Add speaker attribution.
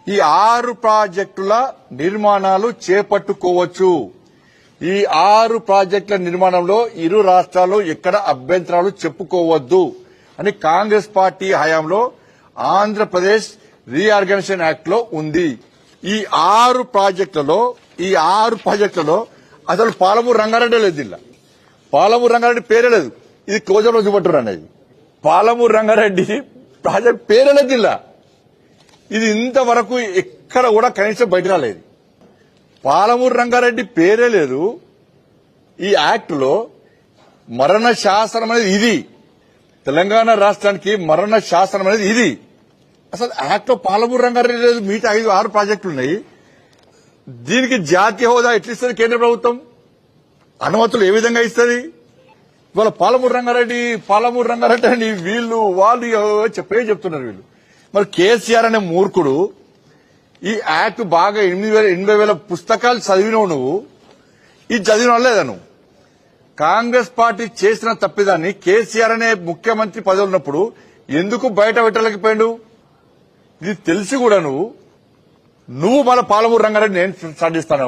Speaker 1: ఈ 6 ప్రాజెక్టుల నిర్మాణాలు చేపట్టుకోవచ్చు. ఈ 6 ప్రాజెక్టుల నిర్మాణంలో ఇరు రాష్ట్రాలు ఎక్కడ అభ్యంతరాలు చెప్పుకోవద్దు అని కాంగ్రెస్ పార్టీ హయాంలో ఆంధ్రప్రదేశ్ రీఆర్గనైజేషన్ యాక్ట్ లో ఉంది. ఈ 6 ప్రాజెక్టులలో అసలు పాలమూరు రంగారెడ్డి లేదు. ఇలా పాలమూరు రంగారెడ్డి పేరే లేదు. ఇది క్లోజర్ లో చూపట్టారు అనేది. పాలమూరు రంగారెడ్డి ప్రాజెక్ట్ పేరే లేదు. ఇలా ఇది ఇంతవరకు ఎక్కడ కూడా కనీసం బయట రాలేదు. పాలమూరు రంగారెడ్డి పేరే లేదు. ఈ యాక్ట్ లో మరణ శాసనం అనేది ఇది. తెలంగాణ రాష్ట్రానికి మరణ శాసనం అనేది ఇది. అసలు యాక్ట్ లో పాలమూరు రంగారెడ్డి లేదు. మిగతా 5-6 ప్రాజెక్టులు ఉన్నాయి. దీనికి జాతీయ హోదా ఎట్లా ఇస్తుంది కేంద్ర ప్రభుత్వం? అనుమతులు ఏ విధంగా ఇస్తుంది? ఇవాళ పాలమూరు రంగారెడ్డి అని వీళ్ళు వాళ్ళు చెప్తున్నారు వీళ్ళు. మరి కేసీఆర్ అనే మూర్ఖుడు ఈ యాక్ట్ బాగా 80,000 పుస్తకాలు చదివినవు నువ్వు. ఇది చదివిన లేదా నువ్వు? కాంగ్రెస్ పార్టీ చేసిన తప్పిదాన్ని కేసీఆర్ అనే ముఖ్యమంత్రి పదవి ఉన్నప్పుడు ఎందుకు బయట పెట్టలేకపోయాడు? ఇది తెలిసి కూడా నువ్వు మళ్ళీ పాలమూరు రంగారెడ్డి నేను సాధిస్తాను.